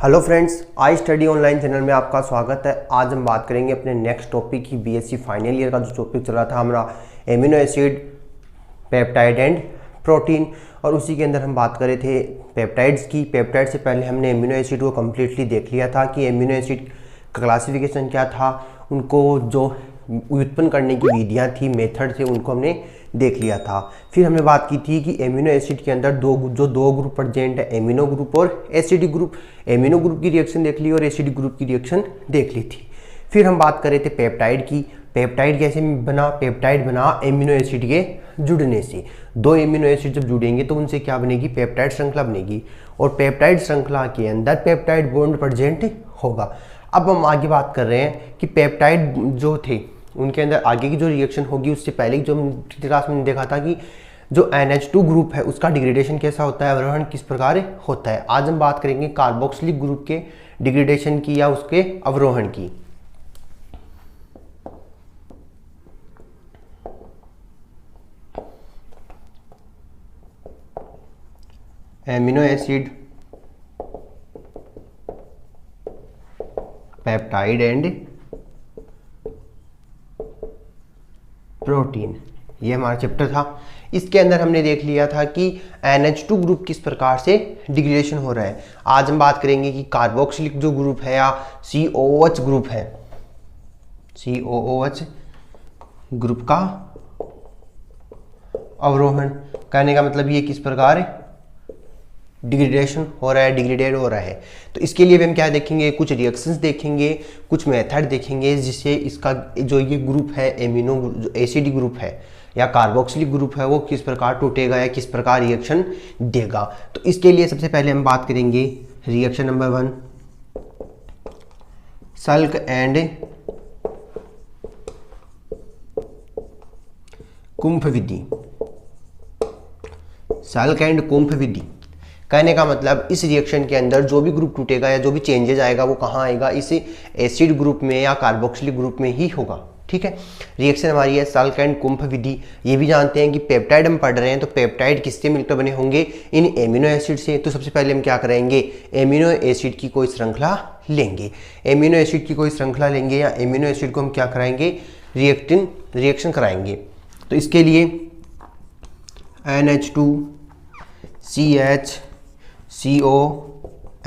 Hello friends, I study online channel में आपका स्वागत है। आज हम बात करेंगे अपने नेक्स्ट टॉपिक की बीएससी फाइनल ईयर का जो टॉपिक चल रहा था हमारा amino acid, peptide and protein, और उसी के अंदर हम बात कर रहे थे पेप्टाइड्स की। पेप्टाइड से पहले हमने एमिनो एसिड को कम्प्लीटली देख लिया था कि एमिनो एसिड का क्लासिफिकेशन क्या था, उनको जो व्युत्पन्न करने की विधियाँ थी, मेथड थे, उनको हमने देख लिया था। फिर हमने बात की थी कि एमिनो एसिड के अंदर दो ग्रुप प्रेजेंट है, एमिनो ग्रुप और एसिडिक ग्रुप। एमिनो ग्रुप की रिएक्शन देख ली और एसिडिक ग्रुप की रिएक्शन देख ली थी। फिर हम बात कर रहे थे पेप्टाइड की। पेप्टाइड कैसे बना? पेप्टाइड बना एमिनो एसिड के जुड़ने से। दो एमिनो एसिड जब जुड़ेंगे तो उनसे क्या बनेगी? पेप्टाइड श्रृंखला बनेगी, और पेप्टाइड श्रृंखला के अंदर पेप्टाइड बॉन्ड प्रेजेंट होगा। अब हम आगे बात कर रहे हैं कि पेप्टाइड जो थे उनके अंदर आगे की जो रिएक्शन होगी, उससे पहले जो हम क्लास में देखा था कि जो NH2 ग्रुप है उसका डिग्रेडेशन कैसा होता है, अवरोहण किस प्रकार होता है। आज हम बात करेंगे कार्बोक्सिलिक ग्रुप के डिग्रेडेशन की या उसके अवरोहण की। Amino acid, peptide and protein, ये हमारा चैप्टर था। इसके अंदर हमने देख लिया था कि NH2 ग्रुप किस प्रकार से डिग्रेडेशन हो रहा है। आज हम बात करेंगे कि कार्बोक्सिलिक जो ग्रुप है या COOH ग्रुप है, COOH ग्रुप का अवरोहण, कहने का मतलब ये किस प्रकार डिग्रेडेशन हो रहा है, डिग्रेडेड हो रहा है। तो इसके लिए भी हम क्या देखेंगे? कुछ रिएक्शंस देखेंगे, कुछ मेथड देखेंगे, जिससे इसका जो ये ग्रुप है एमिनो एसिडिक ग्रुप है या कार्बोक्सिलिक ग्रुप है वो किस प्रकार टूटेगा या किस प्रकार रिएक्शन देगा। तो इसके लिए सबसे पहले हम बात करेंगे रिएक्शन नंबर 1, सल्क एंड कुम्फ विधि। सल्क एंड कुम्फ विधि कहने का मतलब इस रिएक्शन के अंदर जो भी ग्रुप टूटेगा या जो भी चेंजेज आएगा वो कहाँ आएगा? इस एसिड ग्रुप में या कार्बोक्सिलिक ग्रुप में ही होगा। ठीक है, रिएक्शन हमारी है सल्क एंड कुम्फ विधि। ये भी जानते हैं कि पेप्टाइड हम पढ़ रहे हैं, तो पेप्टाइड किससे मिलकर बने होंगे? इन एमिनो एसिड से। तो सबसे पहले हम क्या करेंगे? एमिनो एसिड की कोई श्रृंखला लेंगे। एमिनो एसिड की कोई श्रृंखला लेंगे या एमिनो एसिड को हम क्या कराएंगे? रिएक्शन कराएंगे। तो इसके लिए NH2 CH CO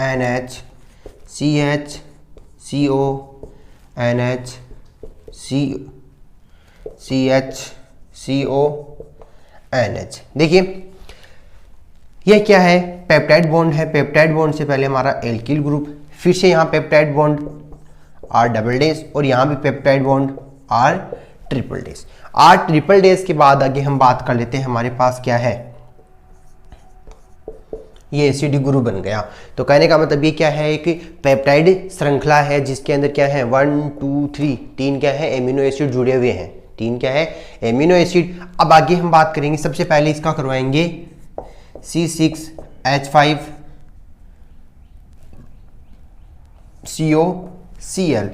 NH CH CO NH CH CO NH। देखिए यह क्या है? पेप्टाइड बॉन्ड है। पेप्टाइड बॉन्ड से पहले हमारा एल्किल ग्रुप, फिर से यहाँ peptide bond R double dash, और यहाँ भी peptide bond R triple dash. R triple dash के बाद आगे हम बात कर लेते हैं हमारे पास क्या है? ये एसिडिक ग्रुप बन गया। तो कहने का मतलब ये क्या है? एक पेप्टाइड श्रृंखला है जिसके अंदर क्या है? 1 2 3 तीन क्या है? एमिनो एसिड जुड़े हुए हैं। तीन क्या है? Amino acid. अब आगे हम बात करेंगे, सबसे पहले इसका करवाएंगे C6H5COCl,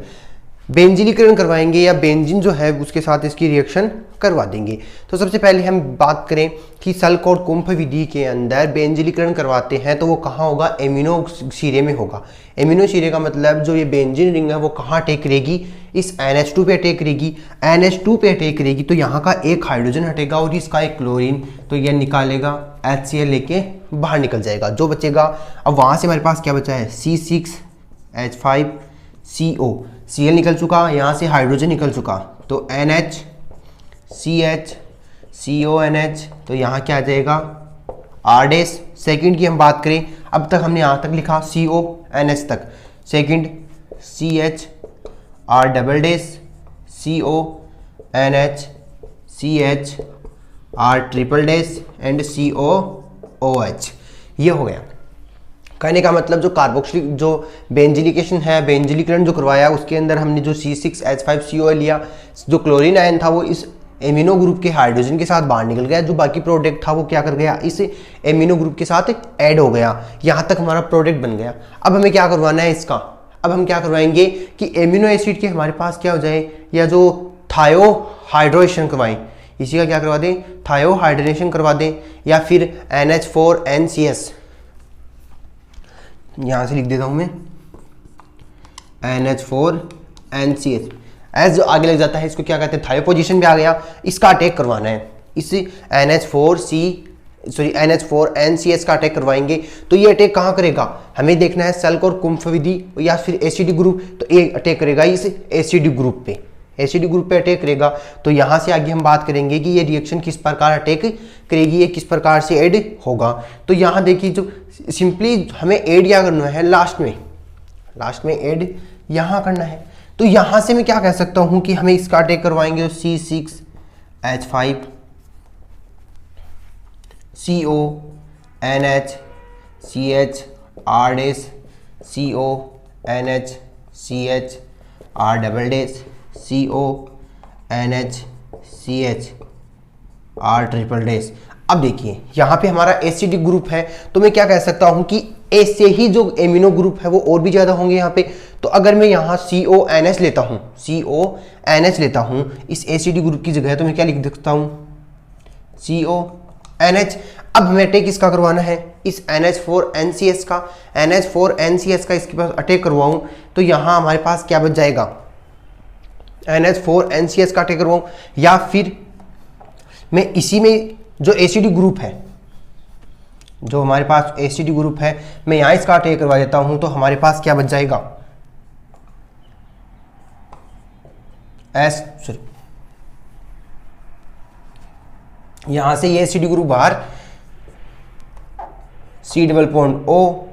बेंजीलीकरण करवाएंगे या बेंजीन जो है उसके साथ इसकी रिएक्शन करवा देंगे। तो सबसे पहले हम बात करें कि सल्क और कुम्फ विधि के अंदर बेंजीलीकरण करवाते हैं तो वो कहाँ होगा? एमिनो सिरे में होगा। एमिनो सिरे का मतलब जो ये बेंजीन रिंग है वो कहाँ अटैक करेगी? इस NH2 पे अटैक करेगी। NH2 पे अटैक करेगी तो यहाँ का एक हाइड्रोजन हटेगा और इसका एक क्लोरीन, तो यह निकालेगा HCl लेके बाहर निकल जाएगा। जो बचेगा, अब वहाँ से हमारे पास क्या बचा है? C6H5CO, Cl निकल चुका, यहाँ से हाइड्रोजन निकल चुका, तो NH CH CONH, तो यहाँ क्या आ जाएगा? R dash. सेकेंड की हम बात करें, अब तक हमने यहाँ तक लिखा CONH तक, second CH R double dash CONH CH R triple dash and COOH। ये हो गया। कहने का मतलब जो कार्बोक्सिलिक जो बेंजीलिकेशन है, बेंजीलीकरण जो करवाया उसके अंदर हमने जो C6H5CO लिया, जो क्लोरीन आयन था वो इस एमिनो ग्रुप के हाइड्रोजन के साथ बाहर निकल गया। जो बाकी प्रोडक्ट था वो क्या कर गया? इस एमिनो ग्रुप के साथ ऐड हो गया। यहाँ तक हमारा प्रोडक्ट बन गया। अब हमें क्या करवाना है इसका? अब हम क्या करवाएंगे कि एमिनो एसिड के हमारे पास क्या हो जाए, या जो थायो हाइड्रोजन करवाएं, इसी का क्या करवा दें, थायोहाइड्रेशन करवा दें, या फिर NH4NCS, यहाँ से लिख देता हूँ मैं NH4NCH। एस जो आगे लग जाता है इसको क्या कहते हैं, थायो पोजीशन पे आ गया, इसका अटैक करवाना है। इस NH4NCS का अटैक करवाएंगे तो ये अटैक कहाँ करेगा, हमें देखना है सल्क और कुम्फ विधि या फिर एसिडी ग्रुप। तो ये अटैक करेगा इस एसिडी ग्रुप पे, एसिडी ग्रुप पे अटैक करेगा। तो यहाँ से आगे हम बात करेंगे कि ये रिएक्शन किस प्रकार अटैक करेगी, ये किस प्रकार से ऐड होगा। तो यहाँ देखिए जो सिंपली हमें ऐड क्या करना है, लास्ट में ऐड यहाँ करना है। तो यहाँ से मैं क्या कह सकता हूँ कि हमें इसका अटैक करवाएंगे तो C6H5 CO NH CH R dash CO NH CH R double dash CO NH CH R triple dash. अब देखिए यहाँ पे हमारा एसिडिक ग्रुप है, तो मैं क्या कह सकता हूँ कि ऐसे ही जो एमिनो ग्रुप है वो और भी ज़्यादा होंगे यहाँ पे। तो अगर मैं यहाँ CONH लेता हूँ इस एसिडिक ग्रुप की जगह, तो मैं क्या लिख सकता हूँ CONH। अब हमें अटैक किसका करवाना है, इस NH4NCS का। NH4NCS का इसके पास अटैक करवाऊँ तो यहाँ हमारे पास क्या बच जाएगा, NH4NCS का अटैक करवाऊँ, या फिर मैं इसी में जो एसिडिक ग्रुप है, जो हमारे पास एसिडिक ग्रुप है, मैं यहाँ इसका अटैक करवा देता हूँ तो हमारे पास क्या बच जाएगा, यहां से ये एसिडिक ग्रुप बाहर, C double bond O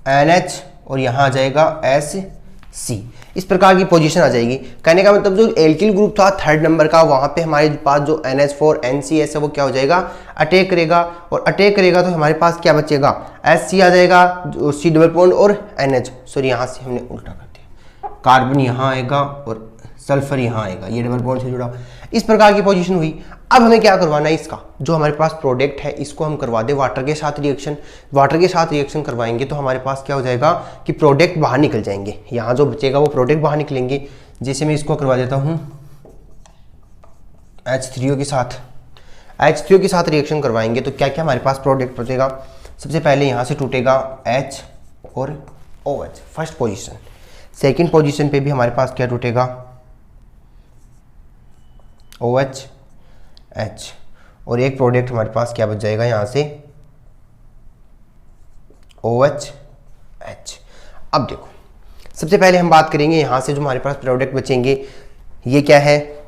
NH और यहां आ जाएगा SC। इस प्रकार की पोजीशन आ जाएगी। कहने का मतलब जो एल्किल ग्रुप था थर्ड नंबर का, वहां पे हमारे पास जो NH4NCS है वो क्या हो जाएगा, अटैक करेगा। और अटैक करेगा तो हमारे पास क्या बचेगा, SC आ जाएगा, जो C डबल बॉन्ड और NH, सॉरी यहाँ से हमने उल्टा कर दिया, कार्बन यहाँ आएगा और सल्फर यहाँ आएगा, ये डबल बॉन्ड से जुड़ा। इस प्रकार की पोजीशन हुई। अब हमें क्या करवाना है, इसका जो हमारे पास प्रोडक्ट है इसको हम करवा दें वाटर के साथ रिएक्शन। वाटर के साथ रिएक्शन करवाएंगे तो हमारे पास क्या हो जाएगा कि प्रोडक्ट बाहर निकल जाएंगे, यहाँ जो बचेगा वो प्रोडक्ट बाहर निकलेंगे। जैसे मैं इसको करवा देता हूँ H3O के साथ, H3O के साथ रिएक्शन करवाएंगे तो क्या क्या हमारे पास प्रोडक्ट बचेगा। सबसे पहले यहाँ से टूटेगा H और OH, first position. Second position पे भी हमारे पास क्या टूटेगा, OH H, और एक प्रोडक्ट हमारे पास क्या बच जाएगा यहाँ से OH H। अब देखो सबसे पहले हम बात करेंगे यहाँ से जो हमारे पास प्रोडक्ट बचेंगे, ये क्या है,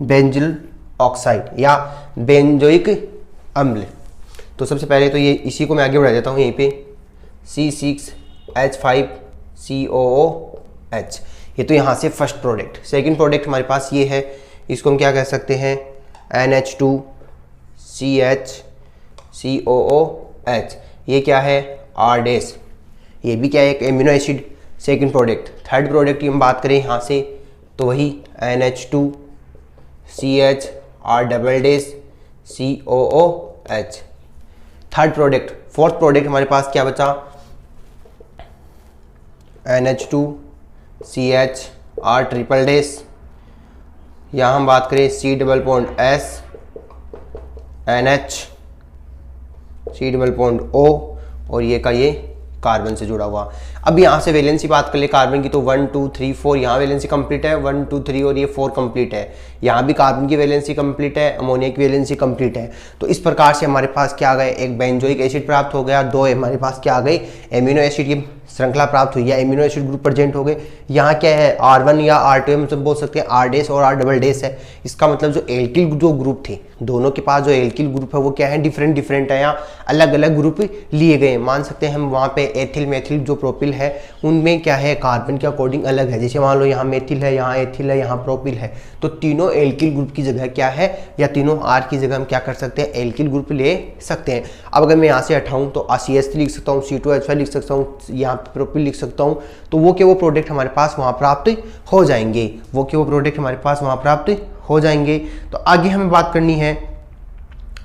बेंजिल ऑक्साइड या बेंजोइक अम्ल। तो सबसे पहले तो ये इसी को मैं आगे बढ़ा देता हूँ, यहीं पे C6H5COOH, ये तो यहाँ से फर्स्ट प्रोडक्ट। सेकंड प्रोडक्ट हमारे पास ये है, इसको हम क्या कह सकते हैं, NH2CHCOOH, ये क्या है, R डैश, ये भी क्या है, एक amino acid. Second product. Third product की हम बात करें यहाँ से तो वही NH2CH R double dash COOH, third product. Fourth product हमारे पास क्या बचा, NH2CH R ट्रिपल डैश, यहाँ हम बात करें C double bond S NH C double bond O, और ये का ये कार्बन से जुड़ा हुआ। अब यहाँ से वैलेंसी बात कर ले कार्बन की तो 1 2 3 4, यहाँ वैलेंसी कंप्लीट है, 1 2 3 और ये 4 कंप्लीट है। यहाँ भी कार्बन की वैलेंसी कंप्लीट है, अमोनिया की वैलेंसी कंप्लीट है। तो इस प्रकार से हमारे पास क्या आ गए, एक बेंजोइक एसिड प्राप्त हो गया, दो हमारे पास क्या आ गई, एमिनो एसिड की श्रृंखला प्राप्त हुई है, एमिनो एसिड ग्रुप प्रेजेंट हो गए। यहाँ क्या है, R1 या R2 हम सब बोल सकते हैं, R डैश और R डबल डैश है। इसका मतलब जो एल्किल जो ग्रुप थे, दोनों के पास जो एल्किल ग्रुप है वो क्या है, डिफरेंट डिफरेंट है, या अलग अलग ग्रुप लिए गए। मान सकते हैं हम वहाँ पे एथिल मेथिल जो प्रोपिल है उनमें क्या है, कार्बन के अकॉर्डिंग अलग है। जैसे मान लो यहाँ मेथिल है, यहाँ एथिल है, यहाँ प्रोपिल है, तो तीनों एल्किल ग्रुप की जगह क्या है, या तीनों R की जगह हम क्या कर सकते हैं, एल्किल ग्रुप ले सकते हैं। अब अगर मैं यहाँ से हटाऊँ तो CH3 लिख सकता हूँ, C2H5 लिख सकता हूँ, यहाँ प्रोपिल लिख सकता हूँ, तो वो के वो प्रोडक्ट हमारे पास वहाँ प्राप्त हो जाएंगे, वो के वो प्रोडक्ट हमारे पास वहाँ प्राप्त हो जाएंगे। तो आगे हमें बात करनी है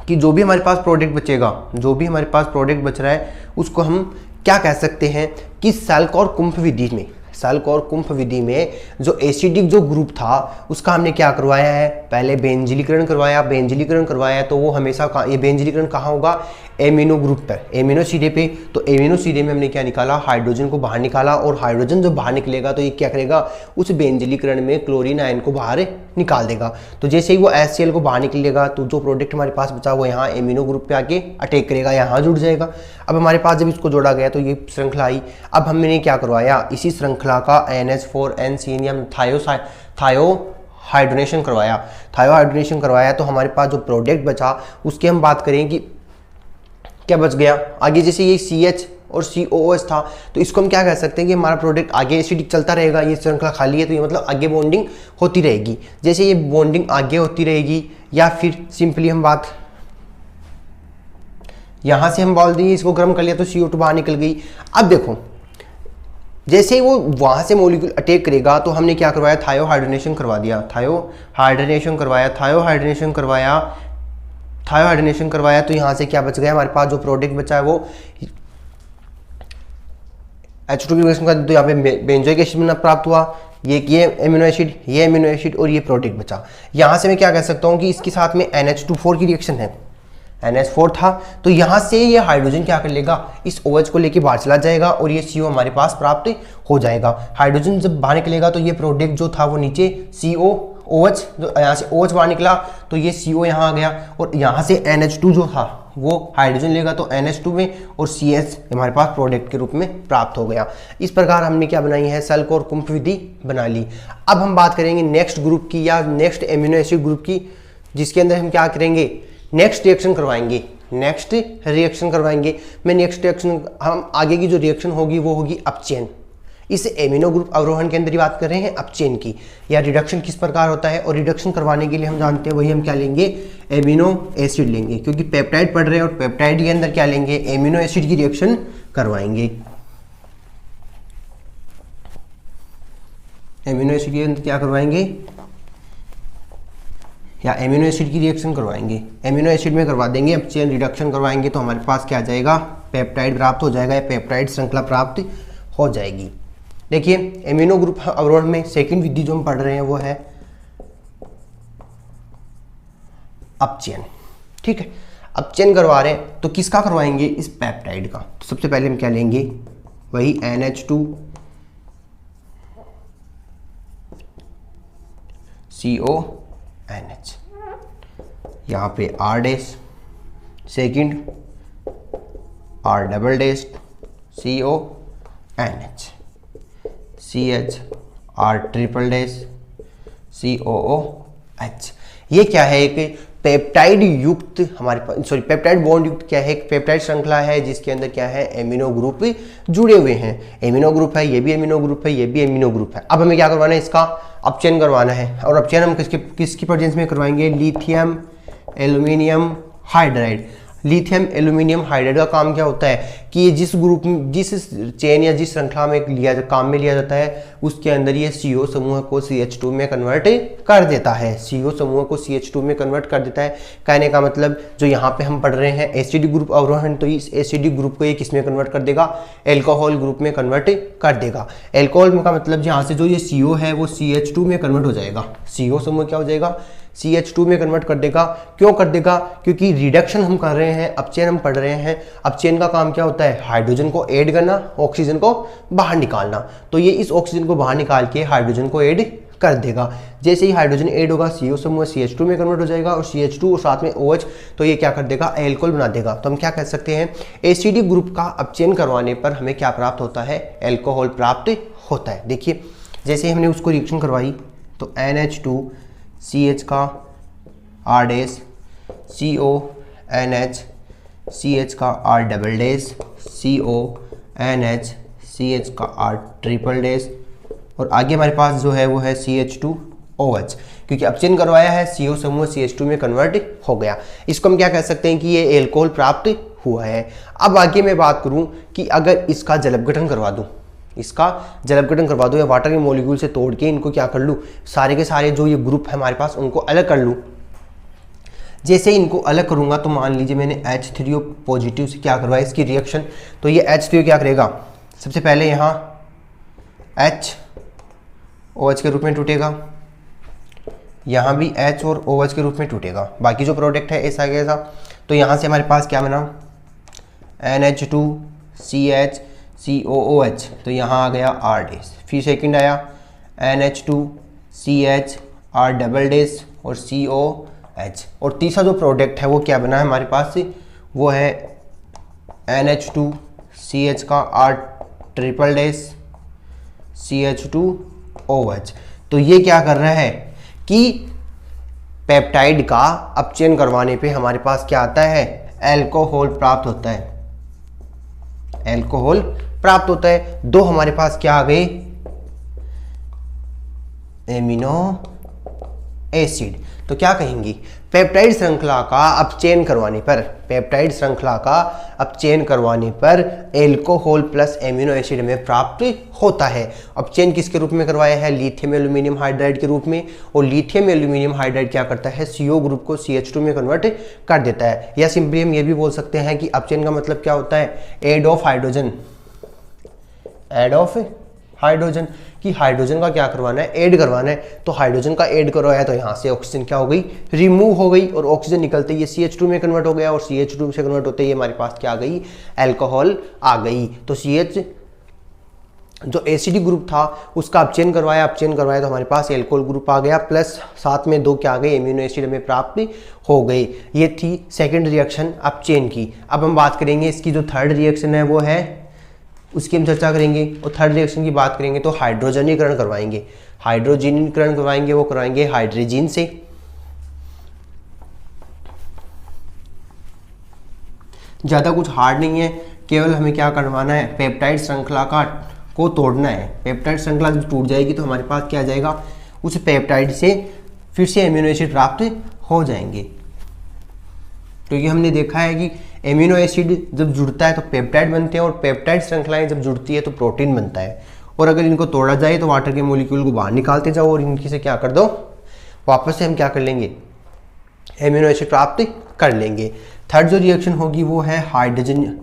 कि जो भी हमारे पास प्रोडक्ट बचेगा, जो भी हमारे पास प्रोडक्ट बच रहा है उसको हम क्या कह सकते हैं कि सल्क और कुम्फ विधि में, सल्क और कुंफ विधि में जो एसिडिक जो ग्रुप था उसका हमने क्या करवाया है, पहले बेंजिलीकरण करवाया। बेंजिलीकरण करवाया तो वो हमेशा ये बेंजिलीकरण कहाँ होगा, एमिनो ग्रुप पर, एमिनो सिरे पे। तो एमिनो सिरे में हमने क्या निकाला, हाइड्रोजन को बाहर निकाला, और हाइड्रोजन जब बाहर निकलेगा तो ये क्या करेगा, उस बेंजिलीकरण में क्लोरीन आयन को बाहर निकाल देगा। तो जैसे ही वो HCl को बाहर निकलेगा तो जो प्रोडक्ट हमारे पास बचा वो यहाँ एमिनो ग्रुप पे आके अटैक करेगा, यहाँ जुड़ जाएगा। अब हमारे पास जब इसको जोड़ा गया तो ये श्रृंखला आई। अब हमने क्या करवाया, इसी श्रृंखला का NH4N थायो हाइड्रोनेशन करवाया। थायो हाइड्रोनेशन करवाया तो हमारे पास जो प्रोडक्ट बचा उसकी हम बात करें कि क्या बच गया आगे। जैसे ये CH और COOH था तो इसको हम क्या कह सकते हैं कि हमारा प्रोडक्ट आगे एसिडिक चलता रहेगा, ये श्रृंखला खाली है तो ये मतलब आगे बॉन्डिंग होती रहेगी। जैसे ये बॉन्डिंग आगे होती रहेगी, या फिर सिंपली हम बात यहाँ से हम बोल देंगे इसको गर्म कर लिया तो CO2 बाहर निकल गई। अब देखो जैसे ही वो वहाँ से मॉलिक्यूल अटैक करेगा तो हमने क्या करवाया, थायो हाइड्रोनेशन करवा दिया। थायो हाइड्रोनेशन करवाया तो यहाँ से क्या बच गया, हमारे पास जो प्रोडक्ट बचा है वो H2 की रिएक्शन का, तो यहाँ पे बेंजोइक एसिड में प्राप्त हुआ, ये एमिनो एसिड और ये प्रोडक्ट बचा। यहाँ से मैं क्या कह सकता हूँ कि इसके साथ में NH2 की रिएक्शन है, NH4 था तो यहाँ से ये हाइड्रोजन क्या कर लेगा, इस OH को लेके बाहर चला जाएगा और ये CO हमारे पास प्राप्त हो जाएगा। हाइड्रोजन जब बाहर निकलेगा तो ये प्रोडक्ट जो था वो नीचे OH, जो यहाँ से OH बाहर निकला तो ये CO यहाँ आ गया, और यहाँ से NH2 जो था वो हाइड्रोजन लेगा तो NH2 में, और CH हमारे पास प्रोडक्ट के रूप में प्राप्त हो गया। इस प्रकार हमने क्या बनाई है, सल्क और कुंफ विधि बना ली। अब हम बात करेंगे नेक्स्ट ग्रुप की या नेक्स्ट एमिनो एसिड ग्रुप की, जिसके अंदर हम क्या करेंगे, नेक्स्ट रिएक्शन करवाएंगे। मैं नेक्स्ट रिएक्शन हम आगे की जो रिएक्शन होगी वो होगी अपचयन। इस एमिनो ग्रुप अवरोहण के अंदर ही बात कर रहे हैं अपचयन की, या रिडक्शन किस प्रकार होता है। और रिडक्शन करवाने के लिए हम जानते हैं वही हम क्या लेंगे, एमिनो एसिड लेंगे, क्योंकि पेप्टाइड पढ़ रहे हैं और पेप्टाइड के अंदर क्या लेंगे, एमिनो एसिड की रिएक्शन करवाएंगे। एमिनो एसिड के अंदर क्या करवाएंगे, या एमिनो एसिड की रिएक्शन करवाएंगे। एमिनो एसिड में करवा देंगे अपचयन, रिडक्शन करवाएंगे तो हमारे पास क्या आ जाएगा, पेप्टाइड प्राप्त हो जाएगा, या पेप्टाइड श्रृंखला प्राप्त हो जाएगी। देखिए एमिनो ग्रुप अवरोहण में सेकंड विधि जो हम पढ़ रहे हैं वो है अपचयन। ठीक है, अपचयन करवा रहे हैं तो किसका करवाएंगे, इस पेप्टाइड का। तो सबसे पहले हम क्या लेंगे, वही NH2CONH, यहाँ पे R dash, second R double dash CONH, CH R triple dash COOH। ये क्या है, एक पेप्टाइड युक्त हमारे पास पेप्टाइड बॉन्ड युक्त क्या है, एक पेप्टाइड श्रृंखला है जिसके अंदर क्या है, एमिनो ग्रुप जुड़े हुए हैं। एमिनो ग्रुप है, ये भी एमिनो ग्रुप है, ये भी एमिनो ग्रुप है। अब हमें क्या करवाना है, इसका अपचयन करवाना है। और अपचयन हम किसकी प्रेजेंस में करवाएंगे, lithium aluminium hydride. Lithium aluminium hydride का काम क्या होता है कि ये जिस ग्रुप में, जिस चेन या जिस श्रृंखला में काम में लिया जाता है उसके अंदर ये CO समूह को CH2 में कन्वर्ट कर देता है। CO समूह को CH2 में कन्वर्ट कर देता है। कहने का मतलब जो यहाँ पे हम पढ़ रहे हैं एसिडिक ग्रुप अवरोहण, तो इस एसिडिक ग्रुप को ये किस में कन्वर्ट कर देगा, एल्कोहल ग्रुप में कन्वर्ट कर देगा। एल्कोहल का मतलब यहाँ से जो ये CO है वो CH2 में कन्वर्ट हो जाएगा। CO समूह क्या हो जाएगा, CH2 में कन्वर्ट कर देगा। क्यों कर देगा, क्योंकि रिडक्शन हम कर रहे हैं, अपचयन हम पढ़ रहे हैं। अपचयन का काम क्या होता है, हाइड्रोजन को ऐड करना, ऑक्सीजन को बाहर निकालना। तो ये इस ऑक्सीजन को बाहर निकाल के हाइड्रोजन को ऐड कर देगा। जैसे ही हाइड्रोजन ऐड होगा CO समूह CH2 में कन्वर्ट हो जाएगा, और CH2 और साथ में OH, तो ये क्या कर देगा, एल्कोहल बना देगा। तो हम क्या कह सकते हैं, एसिडिक ग्रुप का अपचयन करवाने पर हमें क्या प्राप्त होता है, एल्कोहल प्राप्त होता है। देखिए जैसे ही हमने उसको रिएक्शन करवाई तो NH2CH का R डैश, CONH CH का R double dash, CONH CH का R ट्रिपल डैश, और आगे हमारे पास जो है वो है CH2OH। क्योंकि अपचयन करवाया है, CO समूह CH2 में कन्वर्ट हो गया। इसको हम क्या कह सकते हैं कि ये एल्कोहल प्राप्त हुआ है। अब आगे मैं बात करूं कि अगर इसका जलपघटन करवा दूं, या वाटर के मॉलिक्यूल से तोड़ के इनको क्या कर लूँ, सारे के सारे जो ये ग्रुप है हमारे पास उनको अलग कर लूँ। जैसे इनको अलग करूँगा तो मान लीजिए मैंने H3O पॉजिटिव से क्या करवाया, इसकी रिएक्शन, तो ये H3O क्या करेगा, सबसे पहले यहाँ H OH के रूप में टूटेगा, यहाँ भी H और OH के रूप में टूटेगा। बाकी जो प्रोडक्ट है ऐसा कैसा, तो यहाँ से हमारे पास क्या बना, NH2CH COOH, तो यहाँ आ गया R डैश। फिर सेकंड आया NH2CH R डबल डैश और COH। और तीसरा जो प्रोडक्ट है वो क्या बना है हमारे पास से, वो है NH2CH का R ट्रिपल डैश CH2OH। तो ये क्या कर रहा है कि पेप्टाइड का अपचयन करवाने पे हमारे पास क्या आता है, एल्कोहल प्राप्त होता है, एल्कोहल प्राप्त होता है। दो हमारे पास क्या आ गए, एमिनो एसिड। तो क्या कहेंगे, पेप्टाइड श्रृंखला का अपचयन करवाने पर, पेप्टाइड श्रृंखला का अपचयन करवाने पर एल्कोहल प्लस एमिनो एसिड में प्राप्त होता है। अपचयन किसके रूप में करवाया है, लिथियम एल्यूमिनियम हाइड्राइड के रूप में। और लिथियम एल्यूमिनियम हाइड्राइड क्या करता है, CO ग्रुप को CH2 में कन्वर्ट कर देता है। या सिंपली हम ये भी बोल सकते हैं कि अपचयन का मतलब क्या होता है, aid of hydrogen, aid of hydrogen, कि हाइड्रोजन का क्या करवाना है, ऐड करवाना है। तो हाइड्रोजन का ऐड करवाया तो यहाँ से ऑक्सीजन क्या हो गई, रिमूव हो गई, और ऑक्सीजन निकलते ही ये CH2 में कन्वर्ट हो गया, और CH2 से कन्वर्ट होते ही हमारे पास क्या आ गई, एल्कोहल आ गई। तो CH जो एसिडिक ग्रुप था उसका अपचयन करवाया तो हमारे पास एल्कोहल ग्रुप आ गया, प्लस साथ में दो क्या आ गए, एमिनो एसिड में प्राप्त हो गए। ये थी सेकेंड रिएक्शन अपचयन की। अब हम बात करेंगे इसकी जो थर्ड रिएक्शन है वो है, उसकी हम चर्चा करेंगे। और थर्ड रिएक्शन की बात करेंगे तो हाइड्रोजनीकरण करवाएंगे। हाइड्रोजनीकरण करवाएंगे, वो करवाएंगे हाइड्रोजीन से। ज़्यादा कुछ हार्ड नहीं है, केवल हमें क्या करवाना है, पेप्टाइड श्रृंखला को तोड़ना है। पेप्टाइड श्रृंखला जब टूट जाएगी तो हमारे पास क्या आ जाएगा, उस पेप्टाइड से फिर से एमिनो एसिड प्राप्त हो जाएंगे। क्योंकि हमने देखा है कि एमिनो एसिड जब जुड़ता है तो पेप्टाइड बनते हैं, और पेप्टाइड श्रृंखलाएं जब जुड़ती है तो प्रोटीन बनता है। और अगर इनको तोड़ा जाए तो वाटर के मॉलिक्यूल को बाहर निकालते जाओ और इनकी से क्या कर दो, वापस से हम क्या कर लेंगे, एमिनो एसिड प्राप्त कर लेंगे। थर्ड जो रिएक्शन होगी वो है हाइड्रोजनीकरण।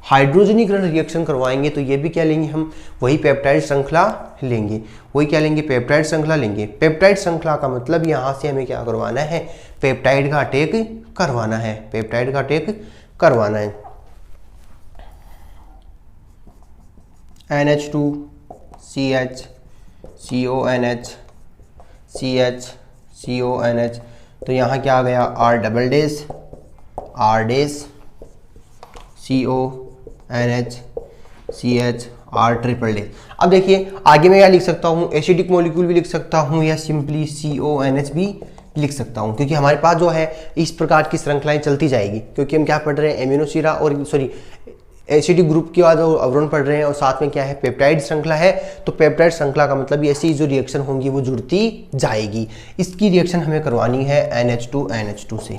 हाइड्रोजनीकरण रिएक्शन करवाएंगे तो ये भी क्या लेंगे हम, वही पेप्टाइड श्रृंखला लेंगे। वही क्या लेंगे, पेप्टाइड श्रृंखला लेंगे। पेप्टाइड श्रृंखला का मतलब यहाँ से हमें क्या करवाना है, पेप्टाइड का अटैक करवाना है, पेप्टाइड का अटैक करवाना है। NH2CH CONH CH CONH, तो यहाँ क्या आ गया, R double dash R dash CONH CH R triple dash. अब देखिए आगे मैं क्या लिख सकता हूँ, एसिडिक मॉलिक्यूल भी लिख सकता हूँ या सिंपली CONH भी लिख सकता हूँ, क्योंकि हमारे पास जो है इस प्रकार की श्रृंखलाएं चलती जाएगी। क्योंकि हम क्या पढ़ रहे हैं, एमिनोसिरा और एसिडिक ग्रुप के बाद अवरोध पढ़ रहे हैं, और साथ में क्या है, पेप्टाइड श्रृंखला है। तो पेप्टाइड श्रृंखला का मतलब ऐसी जो रिएक्शन होंगी वो जुड़ती जाएगी। इसकी रिएक्शन हमें करवानी है NH2NH2 से,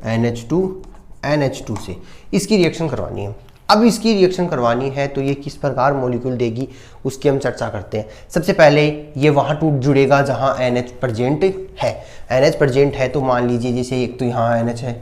NH2NH2 से इसकी रिएक्शन करवानी है। अब इसकी रिएक्शन करवानी है तो ये किस प्रकार मॉलिक्यूल देगी उसकी हम चर्चा करते हैं। सबसे पहले ये वहाँ टूट जुड़ेगा जहाँ NH प्रेजेंट है। NH प्रेजेंट है तो मान लीजिए जैसे एक तो यहाँ NH है,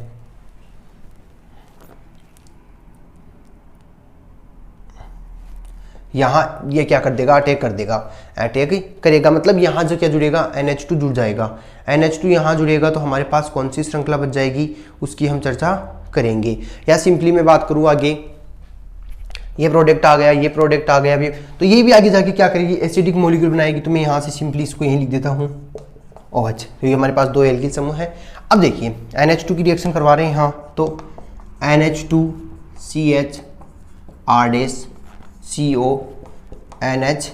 यहाँ ये क्या कर देगा, अटैक कर देगा, अटैक करेगा। मतलब यहाँ जो क्या जुड़ेगा, NH2 जुड़ जाएगा। NH2 यहाँ जुड़ेगा तो हमारे पास कौन सी श्रृंखला बच जाएगी उसकी हम चर्चा करेंगे। या सिंपली मैं बात करूँ आगे, ये प्रोडक्ट आ गया, ये प्रोडक्ट आ गया, तो ये भी आगे जाके क्या करेगी, एसिडिक मॉलिक्यूल बनाएगी। तो मैं यहाँ से सिंपली इसको यहीं लिख देता हूँ OH। तो ये हमारे पास दो एल्किल समूह है। अब देखिए NH2 की रिएक्शन करवा रहे हैं यहाँ, तो NH2CH R dash CONH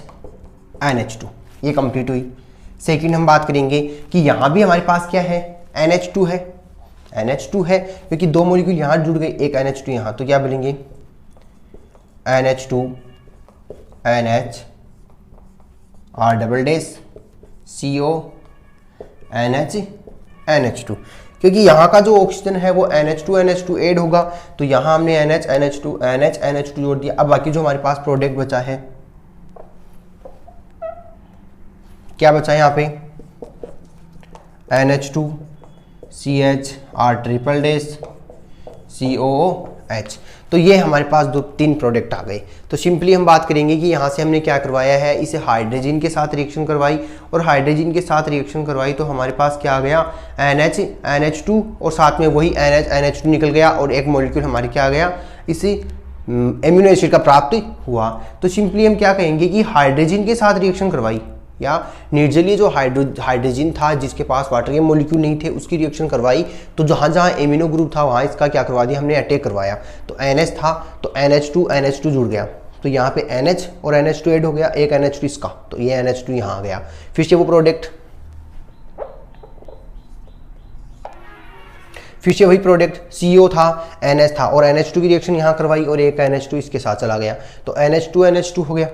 NH2 ये कंप्लीट हुई। सेकंड हम बात करेंगे कि यहाँ भी हमारे पास क्या है, NH2 है, NH2 है, क्योंकि दो मॉलिक्यूल यहाँ जुड़ गए, एक NH2 यहाँ, तो क्या बोलेंगे NH2 NH R double dash CONH NH2। क्योंकि यहाँ का जो ऑक्सीजन है वो NH2 ऐड होगा, तो यहाँ हमने NH जोड़ दिया। अब बाकी जो हमारे पास प्रोडक्ट बचा है, क्या बचा है यहाँ पे, NH2CH R triple dash COOH। तो ये हमारे पास 2-3 प्रोडक्ट आ गए। तो सिंपली हम बात करेंगे कि यहाँ से हमने क्या करवाया है, इसे हाइड्रोजन के साथ रिएक्शन करवाई और हाइड्रोजन के साथ रिएक्शन करवाई तो हमारे पास क्या आ गया, NH2 और साथ में वही NH2 निकल गया और एक मॉलिक्यूल हमारे क्या आ गया, इसी एमिनो एसिड का प्राप्त हुआ। तो सिंपली हम क्या कहेंगे कि हाइड्रोजन के साथ रिएक्शन करवाई या निर्जलीय जो हाइड्रोजन था जिसके पास वाटर के मॉलिक्यूल नहीं थे उसकी रिएक्शन करवाई, तो जहाँ जहाँ एमिनो ग्रुप था वहाँ इसका क्या करवा दिया हमने, अटैक करवाया। तो NH था तो NH2 जुड़ गया, तो यहाँ पे NH और NH2 ऐड हो गया, एक NH2 इसका, तो ये NH2 यहाँ आ गया। फिर से वो प्रोडक्ट, फिर से वही प्रोडक्ट CO था, NH था और NH2 की रिएक्शन यहाँ करवाई और एक NH2 इसके साथ चला गया, तो NH2 हो गया।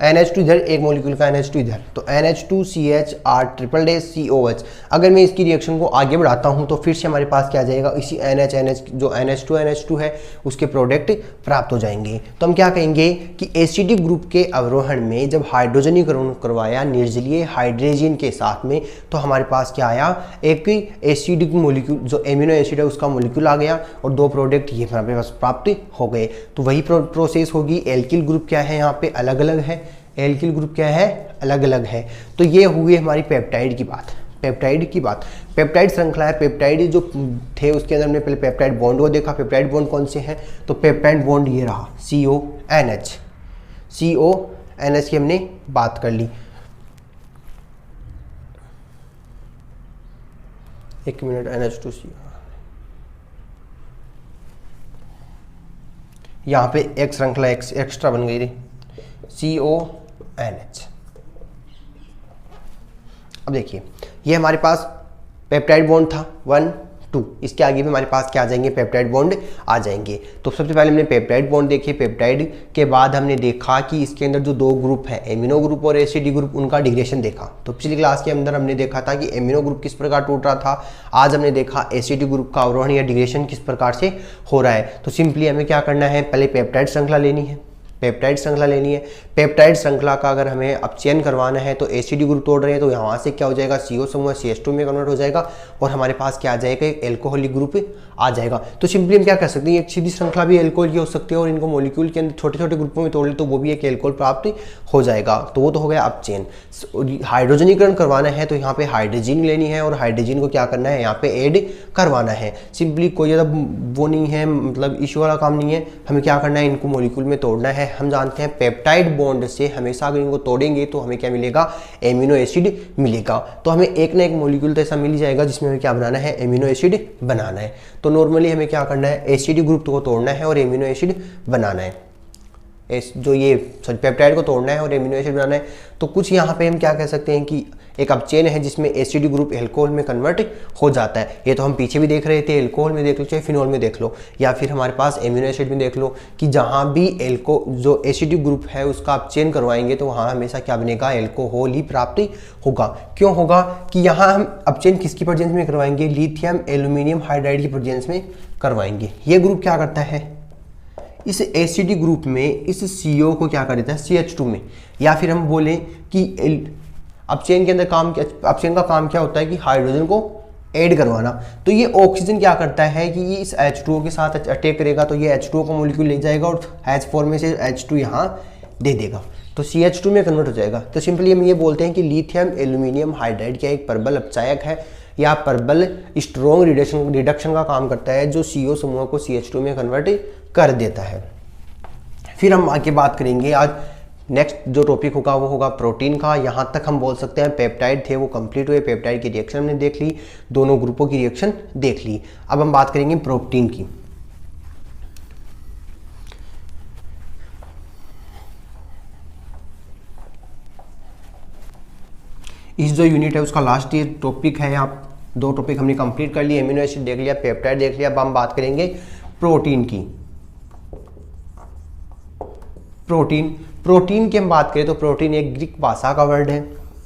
NH2 इधर, एक मॉलिक्यूल का NH2 इधर, तो NH2CH8 अगर मैं इसकी रिएक्शन को आगे बढ़ाता हूँ तो फिर से हमारे पास क्या आ जाएगा, इसी NH जो NH2 है उसके प्रोडक्ट प्राप्त हो जाएंगे। तो हम क्या कहेंगे कि एसिडिक ग्रुप के अवरोहण में जब हाइड्रोजनीकरण करवाया निर्जलीय हाइड्रोजन के साथ में, तो हमारे पास क्या आया, एक एसिडिक मॉलिक्यूल जो एमिनो एसिड है उसका मॉलिक्यूल आ गया और 2 प्रोडक्ट ये हमारे पास प्राप्त हो गए। तो वही प्रोसेस होगी। एल्किल ग्रुप क्या है, यहाँ पे अलग अलग है, एल्किल ग्रुप क्या है, अलग अलग है। तो ये हुई हमारी पेप्टाइड की बात। पेप्टाइड श्रृंखला है। पेप्टाइड जो थे उसके अंदर हमने पहले पेप्टाइड बॉन्ड को देखा। पेप्टाइड बॉन्ड कौन से हैं, तो पेप्टाइड बॉन्ड ये रहा CONH की हमने बात कर ली। एक मिनट, NH2CO यहाँ पे एक श्रृंखला एक्स्ट्रा बन गई थी, CONH। अब देखिए ये हमारे पास पेप्टाइड बॉन्ड था 1, 2, इसके आगे भी हमारे पास क्या आ जाएंगे, पेप्टाइड बॉन्ड आ जाएंगे। तो सबसे पहले हमने पेप्टाइड बॉन्ड देखे। पेप्टाइड के बाद हमने देखा कि इसके अंदर जो 2 ग्रुप हैं, एमिनो ग्रुप और एसिडी ग्रुप, उनका डिग्रेडेशन देखा। तो पिछली क्लास के अंदर हमने देखा था कि एमिनो ग्रुप किस प्रकार टूट रहा था। आज हमने देखा एसिडी ग्रुप का अवरोहण या डिग्रेडेशन किस प्रकार से हो रहा है। तो सिंपली हमें क्या करना है, पहले पेप्टाइड श्रृंखला लेनी है। पेप्टाइड श्रृंखला का अगर हमें अपचयन करवाना है तो एसिडी ग्रुप तोड़ रहे हैं तो यहाँ से क्या हो जाएगा, CO समूह CH2 में कन्वर्ट हो जाएगा और हमारे पास क्या आ जाएगा, एक एल्कोहलिक ग्रुप आ जाएगा। तो सिंपली हम क्या कर सकते हैं, एक सीधी श्रृंखला भी एल्कोहल की हो सकती है और इनको मॉलिक्यूल के अंदर छोटे छोटे ग्रुपों में तोड़ ले तो वो भी एक एल्कोहल प्राप्त हो जाएगा। तो वो तो हो गया अपचयन। हाइड्रोजनीकरण करवाना है तो यहाँ पे हाइड्रोजन लेनी है और हाइड्रोजन को क्या करना है, यहाँ पे ऐड करवाना है। सिंपली कोई ज़्यादा वो नहीं है, मतलब इश्यू वाला काम नहीं है। हमें क्या करना है, इनको मॉलिक्यूल में तोड़ना है। हम जानते हैं पेप्टाइड बॉन्ड से हमेशा अगर इनको तोड़ेंगे तो हमें क्या मिलेगा, एमिनो एसिड मिलेगा। तो हमें एक ना एक मॉलिक्यूल तो ऐसा मिल ही जाएगा जिसमें हमें क्या बनाना है, एमिनो एसिड बनाना है। तो नॉर्मली हमें क्या करना है, एसिडी ग्रुप को तोड़ना है और एमिनो एसिड बनाना है। जो ये पेप्टाइड को तोड़ना है और एमिनो एसिड बनाना है। तो कुछ यहाँ पे हम क्या कह सकते हैं कि एक अपचेन है जिसमें एसिडी ग्रुप एल्कोहल में कन्वर्ट हो जाता है। ये तो हम पीछे भी देख रहे थे, एल्कोहल में देख लो चाहे फिनॉल में देख लो या फिर हमारे पास एमिनो एसिड में देख लो कि जहाँ भी जो एसिडी ग्रुप है उसका अपचेन करवाएंगे तो वहाँ हमेशा क्या बनेगा, एल्कोहल ही प्राप्त होगा। क्यों होगा कि यहाँ हम अपचेन किसकी प्रेजेंस में करवाएंगे, लिथियम एल्यूमिनियम हाइड्राइड की प्रेजेंस में करवाएंगे। ये ग्रुप क्या करता है, इस एसिडी ग्रुप में इस CO को क्या कर देता है CH2 में, या फिर हम बोलें कि अपचेन के अंदर अपचेन का काम क्या होता है कि हाइड्रोजन को ऐड करवाना। तो ये ऑक्सीजन क्या करता है कि ये इस H2O के साथ अटैक करेगा तो ये H2O का मॉलिक्यूल ले जाएगा और H4 में से H2 यहाँ दे देगा तो CH2 में कन्वर्ट हो जाएगा। तो सिंपली हम ये बोलते हैं कि लिथियम एल्यूमिनियम हाइड्राइड क्या एक प्रबल अपचायक है या प्रबल स्ट्रॉन्ग रिडक्शन का काम करता है जो CO समूह को CH2 में कन्वर्ट कर देता है। फिर हम आगे बात करेंगे, आज नेक्स्ट जो टॉपिक होगा वो होगा प्रोटीन का। यहाँ तक हम बोल सकते हैं पेप्टाइड थे वो कंप्लीट हुए, पेप्टाइड की रिएक्शन हमने देख ली, दोनों ग्रुपों की रिएक्शन देख ली। अब हम बात करेंगे प्रोटीन की। इस जो यूनिट है उसका लास्ट ये टॉपिक है। आप दो टॉपिक हमने कंप्लीट कर लिए, एमिनो एसिड देख लिया, पेप्टाइड देख लिया। अब हम बात करेंगे प्रोटीन की। प्रोटीन की हम बात करें तो प्रोटीन एक ग्रीक भाषा का वर्ड है,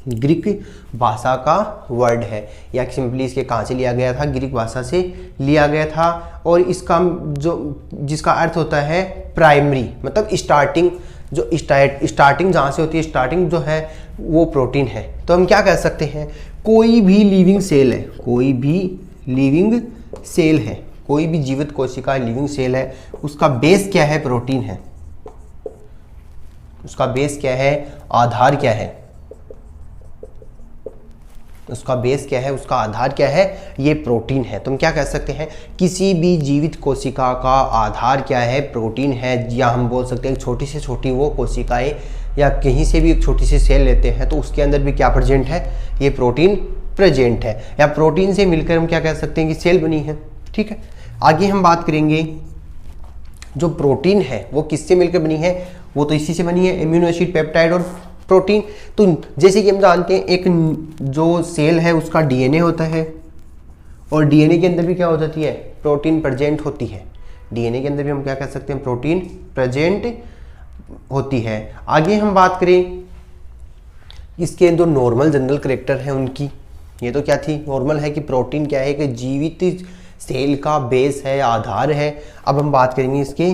ग्रीक भाषा का वर्ड है, या सिंपली इसके कहाँ से लिया गया था, ग्रीक भाषा से लिया गया था। और इसका जिसका अर्थ होता है प्राइमरी, मतलब स्टार्टिंग, जो स्टार्टिंग जहाँ से होती है, स्टार्टिंग जो है वो प्रोटीन है। तो हम क्या कह सकते हैं, कोई भी लिविंग सेल है, कोई भी लिविंग सेल है, कोई भी जीवित कोशिका लिविंग सेल है उसका बेस क्या है, प्रोटीन है। उसका बेस क्या है, आधार क्या है, उसका बेस क्या है, उसका आधार क्या है, ये प्रोटीन है। तो हम क्या कह सकते हैं, किसी भी जीवित कोशिका का आधार क्या है, प्रोटीन है। या हम बोल सकते हैं छोटी से छोटी वो कोशिकाएं या कहीं से भी एक छोटी सी सेल लेते हैं तो उसके अंदर भी क्या प्रेजेंट है, ये प्रोटीन प्रेजेंट है। या प्रोटीन से मिलकर हम क्या कह सकते हैं कि सेल बनी है। ठीक है, आगे हम बात करेंगे जो प्रोटीन है वो किससे मिलकर बनी है, वो तो इसी से बनी है, एमिनो एसिड, पेप्टाइड और प्रोटीन। तो जैसे कि हम जानते हैं एक जो सेल है उसका डीएनए होता है और डीएनए के अंदर भी क्या हो जाती है, प्रोटीन प्रेजेंट होती है। डीएनए के अंदर भी हम क्या कह सकते हैं, प्रोटीन प्रेजेंट होती है। आगे हम बात करें इसके जो नॉर्मल जनरल कैरेक्टर है उनकी, ये तो क्या थी, नॉर्मल है कि प्रोटीन क्या है कि जीवित सेल का बेस है, आधार है। अब हम बात करेंगे इसके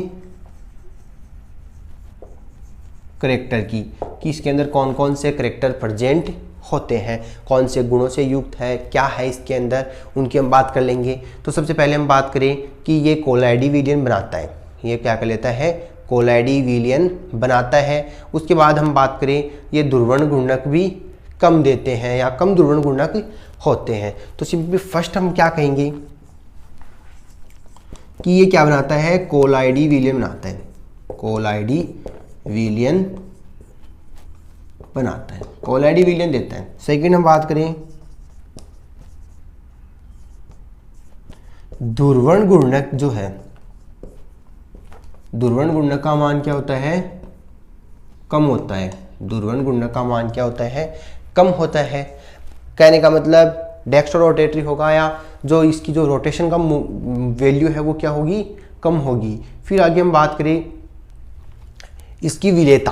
करेक्टर की, कि इसके अंदर कौन कौन से करेक्टर प्रेजेंट होते हैं, कौन से गुणों से युक्त है, क्या है इसके अंदर, उनकी हम बात कर लेंगे। तो सबसे पहले हम बात करें कि ये कोलाइडी विलियन बनाता है, ये क्या कर लेता है, कोलाइडी विलियन बनाता है। उसके बाद हम बात करें ये ध्रुवण गुणक भी कम देते हैं या कम ध्रुवण गुणक होते हैं। तो सिंपली फर्स्ट हम क्या कहेंगे कि ये क्या बनाता है, कोलाइडी विलियन बनाता है, कोलाइडी विलियन बनाता है, कोलाइडी विलियन देता है। सेकंड हम बात करें ध्रुवण गुणक जो है, ध्रुवण गुणक का मान क्या होता है, कम होता है। ध्रुवण गुणक का मान क्या होता है, कम होता है। कहने का मतलब डेक्स्ट्रो रोटेटरी होगा या जो इसकी जो रोटेशन का वैल्यू है वो क्या होगी, कम होगी। फिर आगे हम बात करें इसकी विलेयता,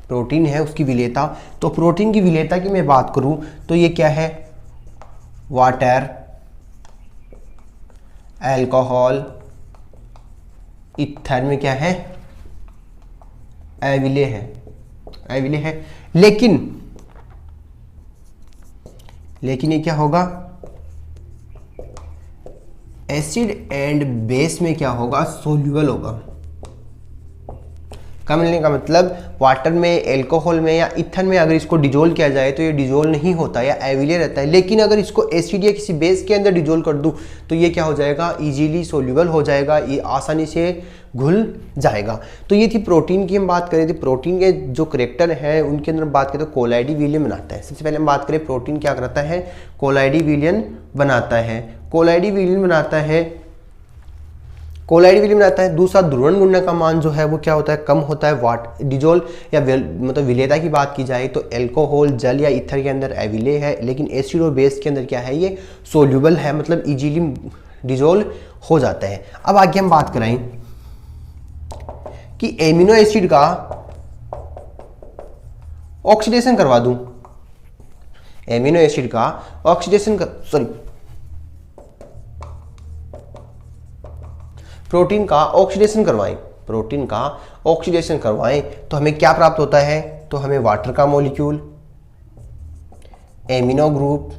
प्रोटीन है उसकी विलेयता। तो प्रोटीन की विलेयता की मैं बात करूं तो ये क्या है, वाटर, अल्कोहल, इथर में क्या है, अविलेय है, अविलेय है। लेकिन ये क्या होगा, एसिड एंड बेस में क्या होगा, सोल्यूबल होगा। क्या मिलने का मतलब, वाटर में, एल्कोहल में या इथन में अगर इसको डिजोल्व किया जाए तो ये डिजोल्व नहीं होता या एविलियर रहता है। लेकिन अगर इसको एसिड या किसी बेस के अंदर डिजोल्व कर दूं तो ये क्या हो जाएगा, इजीली सोल्यूबल हो जाएगा, ये आसानी से घुल जाएगा। तो ये थी प्रोटीन की हम बात करें थी। प्रोटीन के जो करेक्टर है उनके अंदर बात करें तो कोलाइडी विलियन बनाता है। सबसे पहले हम बात करें प्रोटीन क्या करता है, कोलाइडी विलियन बनाता है, कोलाइडी विलियन बनाता है, कोलाइडी विलियन बनाता है। दूसरा ध्रुवण गुणक का मान जो है वो क्या होता है, कम होता है। वाट डिजोल्व या मतलब विलेयता की बात की जाए तो एल्कोहल, जल या ईथर के अंदर एविलेय है, लेकिन एसिड और बेस के अंदर क्या है, ये सोल्यूबल है, मतलब इजीली डिजोल्व हो जाता है। अब आगे हम बात कराएं कि एमिनो एसिड का ऑक्सीडेशन करवा दूं, एमिनो एसिड का ऑक्सीडेशन प्रोटीन का ऑक्सीडेशन करवाएं, प्रोटीन का ऑक्सीडेशन करवाएं तो हमें क्या प्राप्त होता है, तो हमें वाटर का molecule, amino group,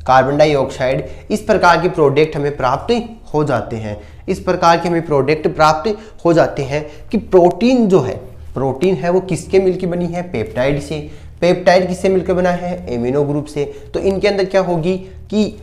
carbon dioxide, इस प्रकार के प्रोडक्ट हमें प्राप्त हो जाते हैं। इस प्रकार के हमें प्रोडक्ट प्राप्त हो जाते हैं कि प्रोटीन जो है, प्रोटीन है वो किसके मिलकर बनी है, पेप्टाइड से। पेप्टाइड किससे मिलकर बना है, एमिनो ग्रुप से। तो इनके अंदर क्या होगी कि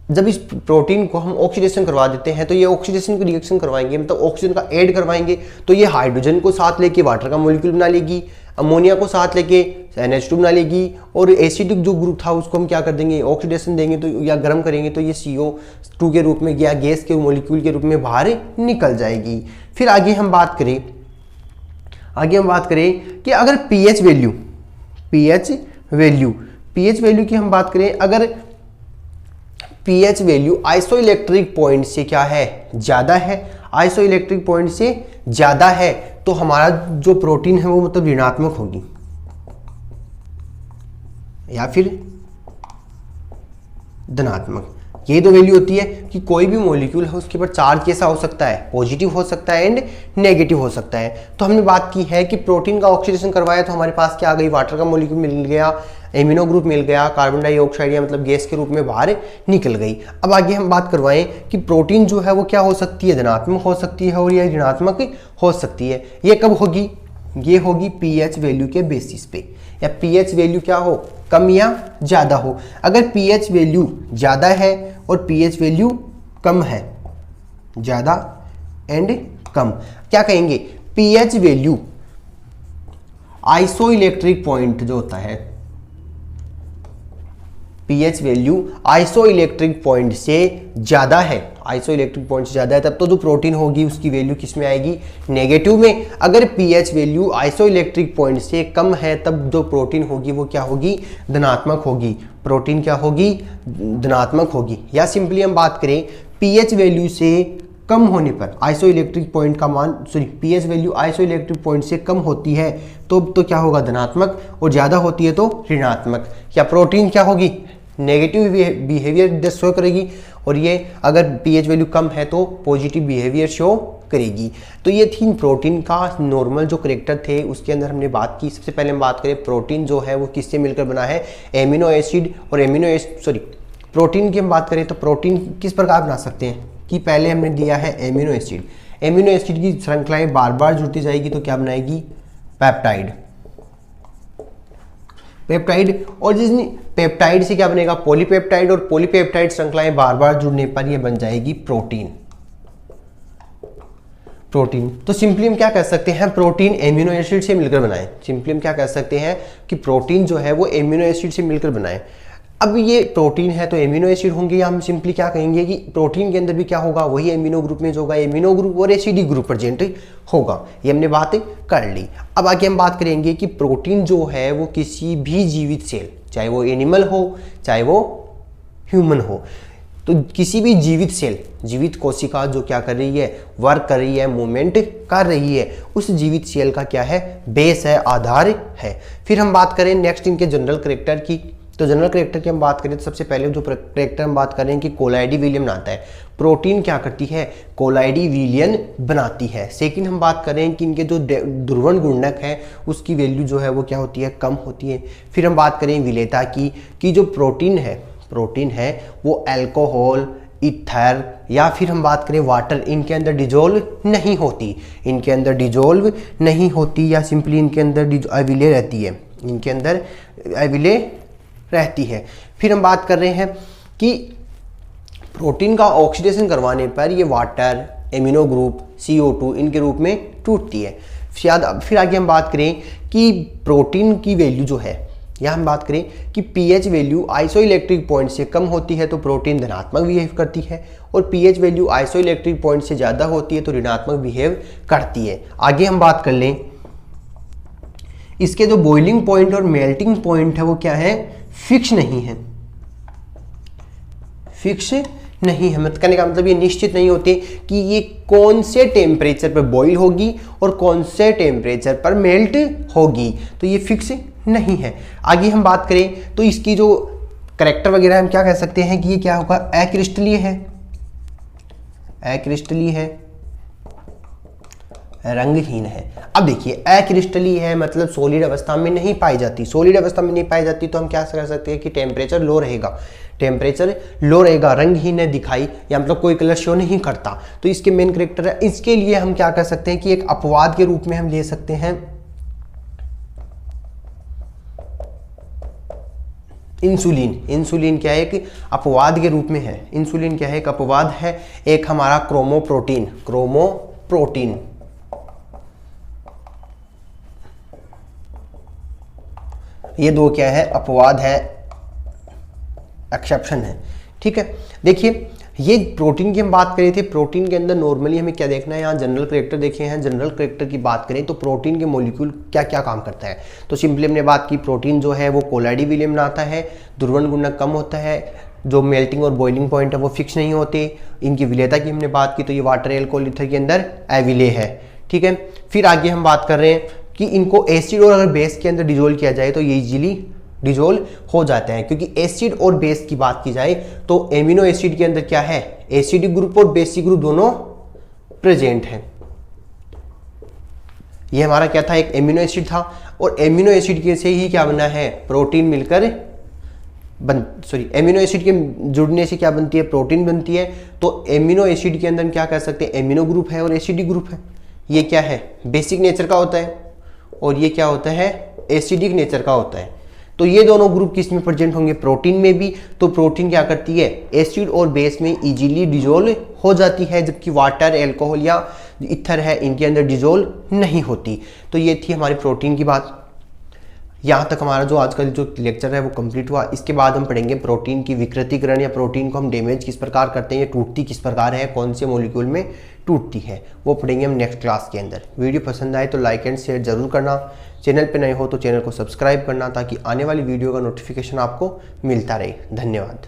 जब इस प्रोटीन को हम ऑक्सीडेशन करवा देते हैं तो ये ऑक्सीडेशन की रिएक्शन करवाएंगे, मतलब ऑक्सीजन का ऐड करवाएंगे तो ये हाइड्रोजन को साथ लेके वाटर का मॉलिक्यूल बना लेगी, अमोनिया को साथ लेके NH2 बना लेगी, और एसिडिक जो ग्रुप था उसको हम क्या कर देंगे, ऑक्सीडेशन देंगे तो या गर्म करेंगे तो ये CO2 के रूप में या गैस के मॉलिक्यूल के रूप में बाहर निकल जाएगी। फिर आगे हम बात करें कि अगर pH वैल्यू की हम बात करें, अगर pH वैल्यू आइसोइलेक्ट्रिक पॉइंट से क्या है, ज्यादा है, आइसोइलेक्ट्रिक पॉइंट से ज्यादा है तो हमारा जो प्रोटीन है वो मतलब ऋणात्मक होगी या फिर धनात्मक। ये तो वैल्यू होती है कि कोई भी मॉलिक्यूल है उसके ऊपर चार्ज कैसा हो सकता है, पॉजिटिव हो सकता है एंड नेगेटिव हो सकता है। तो हमने बात की है कि प्रोटीन का ऑक्सीडेशन करवाया तो हमारे पास क्या आ गई, वाटर का मॉलिक्यूल मिल गया, एमिनो ग्रुप मिल गया, कार्बन डाइऑक्साइड या मतलब गैस के रूप में बाहर निकल गई। अब आगे हम बात करवाएं कि प्रोटीन जो है वो क्या हो सकती है, धनात्मक हो सकती है और या ऋणात्मक हो सकती है। ये कब होगी, ये होगी पीएच वैल्यू के बेसिस पे, या पीएच वैल्यू क्या हो, कम या ज़्यादा हो। अगर पीएच वैल्यू ज़्यादा है और पीएच वैल्यू कम है, ज़्यादा एंड कम, क्या कहेंगे, पीएच वैल्यू आइसोइलेक्ट्रिक पॉइंट जो होता है, पीएच वैल्यू आइसोइलेक्ट्रिक पॉइंट से ज़्यादा है, आइसोइलेक्ट्रिक पॉइंट से ज़्यादा है, तब तो जो प्रोटीन होगी उसकी वैल्यू किस में आएगी, नेगेटिव में। अगर पीएच वैल्यू आइसोइलेक्ट्रिक पॉइंट से कम है तब जो प्रोटीन होगी वो क्या होगी, धनात्मक होगी, प्रोटीन क्या होगी, धनात्मक होगी। या सिंपली हम बात करें पीएच वैल्यू से कम होने पर आइसोइलेक्ट्रिक पॉइंट का मान, sorry pH value isoelectric point से कम होती है तो क्या होगा, धनात्मक, और ज़्यादा होती है तो ऋणात्मक। या प्रोटीन क्या होगी, नेगेटिव बिहेवियर शो करेगी, और ये अगर पीएच वैल्यू कम है तो पॉजिटिव बिहेवियर शो करेगी। तो ये थी प्रोटीन का नॉर्मल जो करेक्टर थे, उसके अंदर हमने बात की। सबसे पहले हम बात करें प्रोटीन जो है वो किससे मिलकर बना है, एमिनो एसिड और प्रोटीन की हम बात करें तो प्रोटीन किस प्रकार बना सकते हैं कि पहले हमने दिया है एमिनो एसिड, एमिनो एसिड की श्रृंखलाएं बार बार जुड़ती जाएगी तो क्या बनाएगी, पेप्टाइड, पेप्टाइड, और जिसमें पेप्टाइड से क्या बनेगा, पॉलीपेप्टाइड, और पॉलीपेप्टाइड श्रृंखलाएं बार बार जुड़ने पर यह बन जाएगी प्रोटीन। प्रोटीन तो सिंपली हम क्या कह सकते हैं, प्रोटीन एमिनो एसिड से मिलकर बनाए। सिंपली हम क्या कह सकते हैं कि प्रोटीन जो है वो एमिनो एसिड से मिलकर बनाए। अब ये प्रोटीन है तो एमिनो एसिड होंगे, या हम सिंपली क्या कहेंगे कि प्रोटीन के अंदर भी क्या होगा, वही एमिनो ग्रुप में जो होगा, एमिनो ग्रुप और एसिडी ग्रुप प्रेजेंट होगा। ये हमने बात कर ली। अब आगे हम बात करेंगे कि प्रोटीन जो है वो किसी भी जीवित सेल, चाहे वो एनिमल हो चाहे वो ह्यूमन हो, तो किसी भी जीवित सेल, जीवित कोशिका जो क्या कर रही है, वर्क कर रही है, मूवमेंट कर रही है, उस जीवित सेल का क्या है, बेस है, आधार है। फिर हम बात करें नेक्स्ट इनके जनरल करेक्टर की। तो जनरल करेक्टर की हम बात करें तो सबसे पहले जो करेक्टर हम बात करें कि कोलाइडी विलियन बनाता है। प्रोटीन क्या करती है, कोलाइडी विलियन बनाती है। सेकंड हम बात करें कि इनके जो ध्रुवण गुणक है उसकी वैल्यू जो है वो क्या होती है, कम होती है। फिर हम बात करें विलेयता की कि जो प्रोटीन है वो अल्कोहल, ईथर या फिर हम बात करें वाटर, इनके अंदर डिजोल्व नहीं होती, इनके अंदर डिजोल्व नहीं होती, या सिंपली इनके अंदर अविलेय रहती है, इनके अंदर अविलेय रहती है। फिर हम बात कर रहे हैं कि प्रोटीन का ऑक्सीडेशन करवाने पर ये वाटर, एमिनो ग्रुप, CO2 इनके रूप में टूटती है। फिर आगे हम बात करें कि प्रोटीन की वैल्यू जो है, या हम बात करें कि पीएच वैल्यू आइसोइलेक्ट्रिक पॉइंट से कम होती है तो प्रोटीन धनात्मक बिहेव करती है, और पीएच वैल्यू आइसोइलेक्ट्रिक पॉइंट से ज़्यादा होती है तो ऋणात्मक बिहेव करती है। आगे हम बात कर लें इसके जो बॉइलिंग पॉइंट और मेल्टिंग पॉइंट है वो क्या है, फिक्स नहीं है, फिक्स नहीं है। मतलब कहने का मतलब ये निश्चित नहीं होते कि ये कौन से टेम्परेचर पर बॉईल होगी और कौन से टेम्परेचर पर मेल्ट होगी, तो ये फिक्स नहीं है। आगे हम बात करें तो इसकी जो करैक्टर वगैरह हम क्या कह सकते हैं कि ये क्या होगा, अक्रिस्टलीय है, अक्रिस्टलीय है, रंगहीन है। अब देखिए अक्रिस्टलीय है मतलब सॉलिड अवस्था में नहीं पाई जाती, सॉलिड अवस्था में नहीं पाई जाती तो हम क्या कर सकते हैं कि टेम्परेचर लो रहेगा, टेम्परेचर लो रहेगा, रंगहीन है, दिखाई या मतलब कोई कलर शो नहीं करता, तो इसके मेन करेक्टर है। इसके लिए हम क्या कर सकते हैं कि एक अपवाद के रूप में हम ले सकते हैं इंसुलिन। इंसुलिन क्या है, एक अपवाद के रूप में है, इंसुलिन क्या है, एक अपवाद है। एक हमारा क्रोमोप्रोटीन, क्रोमोप्रोटीन ये दो क्या है, अपवाद है, एक्सेप्शन है, ठीक है। देखिए ये प्रोटीन की हम बात कर रहे थे, प्रोटीन के अंदर नॉर्मली हमें क्या देखना है, यहाँ जनरल करेक्टर देखे हैं। जनरल करेक्टर की बात करें तो प्रोटीन के मॉलिक्यूल क्या क्या काम करता है, तो सिंपली हमने बात की प्रोटीन जो है वो कोलाइडी विलियम बनाता है, ध्रुवण गुणक कम होता है, जो मेल्टिंग और बॉइलिंग पॉइंट है वो फिक्स नहीं होते। इनकी विलेयता की हमने बात की तो ये वाटर, एल्कोहल, ईथर के अंदर अविलेय है, ठीक है। फिर आगे हम बात कर रहे हैं कि इनको एसिड और अगर बेस के अंदर डिजोल्व किया जाए तो ये इजीली डिजोल्व हो जाते हैं, क्योंकि एसिड और बेस की बात की जाए तो एमिनो एसिड के अंदर क्या है, एसिडिक ग्रुप और बेसिक ग्रुप दोनों प्रेजेंट है। ये हमारा क्या था, एक एमिनो एसिड था। और एमिनो एसिड के से ही क्या बना है, प्रोटीन मिलकर एमिनो एसिड के जुड़ने से क्या बनती है, प्रोटीन बनती है। तो एमिनो एसिड के अंदर हम क्या कह सकते हैं, एमिनो ग्रुप है और एसिडिक ग्रुप है। ये क्या है, बेसिक नेचर का होता है और ये क्या होता है, एसिडिक नेचर का होता है। तो ये दोनों ग्रुप किस में प्रेजेंट होंगे, प्रोटीन में भी। तो प्रोटीन क्या करती है, एसिड और बेस में इजीली डिजोल्व हो जाती है, जबकि वाटर, एल्कोहल या इथर है इनके अंदर डिजोल्व नहीं होती। तो ये थी हमारी प्रोटीन की बात। यहाँ तक हमारा जो आज का जो लेक्चर है वो कंप्लीट हुआ। इसके बाद हम पढ़ेंगे प्रोटीन की विकृतीकरण या प्रोटीन को हम डैमेज किस प्रकार करते हैं, ये टूटती किस प्रकार है, कौन से मॉलिक्यूल में टूटती है, वो पढ़ेंगे हम नेक्स्ट क्लास के अंदर। वीडियो पसंद आए तो लाइक एंड शेयर जरूर करना, चैनल पे नए हो तो चैनल को सब्सक्राइब करना ताकि आने वाली वीडियो का नोटिफिकेशन आपको मिलता रहे। धन्यवाद।